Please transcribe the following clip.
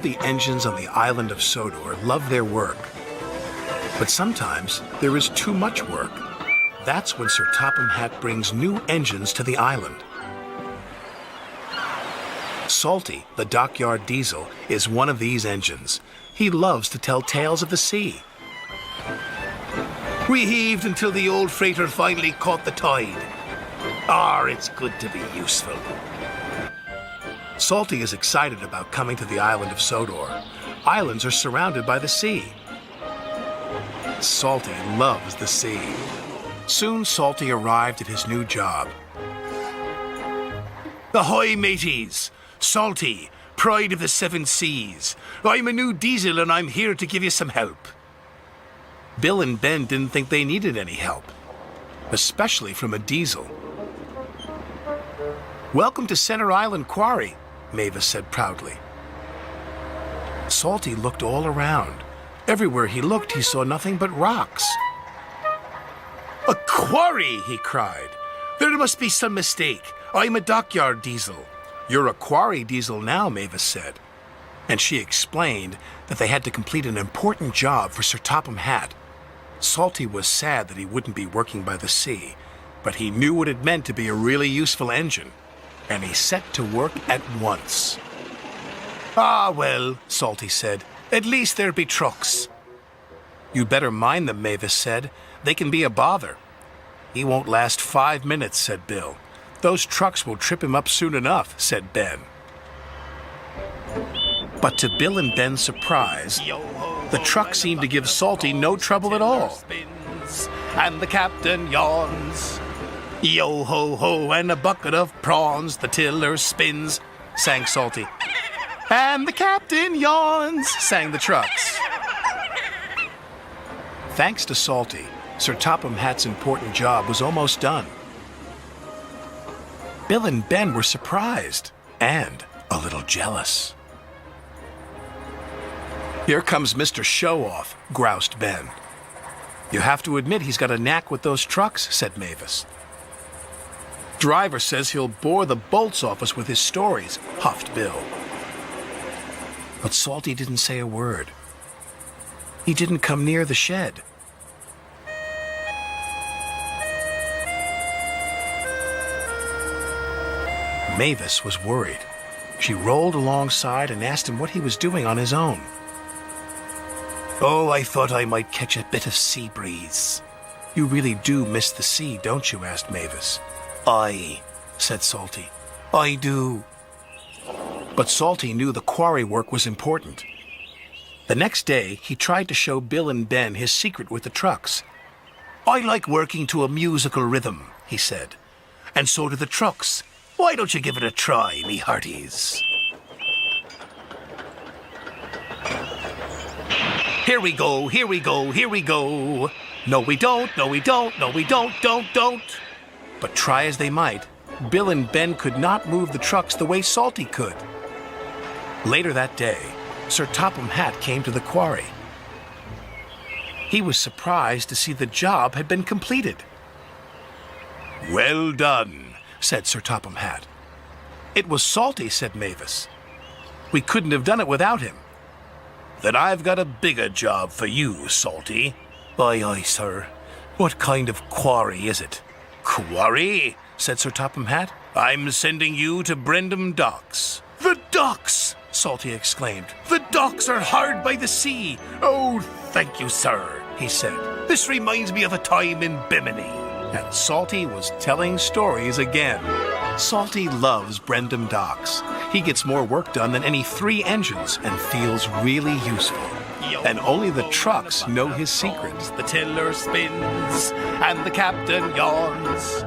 All the engines on the island of Sodor love their work. But sometimes there is too much work. That's when Sir Topham Hatt brings new engines to the island. Salty, the dockyard diesel, is one of these engines. He loves to tell tales of the sea. We heaved until the old freighter finally caught the tide. It's good to be useful. Salty is excited about coming to the island of Sodor. Islands are surrounded by the sea. Salty loves the sea. Soon Salty arrived at his new job. Ahoy, mateys! Salty, pride of the seven seas. I'm a new diesel and I'm here to give you some help. Bill and Ben didn't think they needed any help, especially from a diesel. Welcome to Center Island Quarry, Mavis said proudly. Salty looked all around. Everywhere he looked, he saw nothing but rocks. A quarry, he cried. There must be some mistake. I'm a dockyard diesel. You're a quarry diesel now, Mavis said. And she explained that they had to complete an important job for Sir Topham Hatt. Salty was sad that he wouldn't be working by the sea, but he knew what it meant to be a really useful engine, and he set to work at once. Well, Salty said, at least there be trucks. You'd better mind them, Mavis said. They can be a bother. He won't last 5 minutes, said Bill. Those trucks will trip him up soon enough, said Ben. But to Bill and Ben's surprise, the truck seemed to give Salty no trouble at all. And the captain yawns. Yo-ho-ho, and a bucket of prawns, the tiller spins, sang Salty. And the captain yawns, sang the trucks. Thanks to Salty, Sir Topham Hatt's important job was almost done. Bill and Ben were surprised and a little jealous. Here comes Mr. Show-Off, groused Ben. You have to admit he's got a knack with those trucks, said Mavis. Driver says he'll bore the bolts off us with his stories, huffed Bill. But Salty didn't say a word. He didn't come near the shed. Mavis was worried. She rolled alongside and asked him what he was doing on his own. I thought I might catch a bit of sea breeze. You really do miss the sea, don't you? Asked Mavis. Aye, said Salty. I do. But Salty knew the quarry work was important. The next day, he tried to show Bill and Ben his secret with the trucks. I like working to a musical rhythm, he said. And so do the trucks. Why don't you give it a try, me hearties? Here we go, here we go, here we go. No, we don't, no, we don't, no, we don't. But try as they might, Bill and Ben could not move the trucks the way Salty could. Later that day, Sir Topham Hatt came to the quarry. He was surprised to see the job had been completed. Well done, said Sir Topham Hatt. It was Salty, said Mavis. We couldn't have done it without him. Then I've got a bigger job for you, Salty. Aye, aye, sir. What kind of quarry is it? Quarry? Said Sir Topham Hatt. I'm sending you to Brendam Docks. The docks! Salty exclaimed. The docks are hard by the sea. Oh, thank you, sir, he said. This reminds me of a time in Bimini. And Salty was telling stories again. Salty loves Brendam Docks. He gets more work done than any 3 engines and feels really useful. And only the trucks know his secrets. The tiller spins and the captain yawns.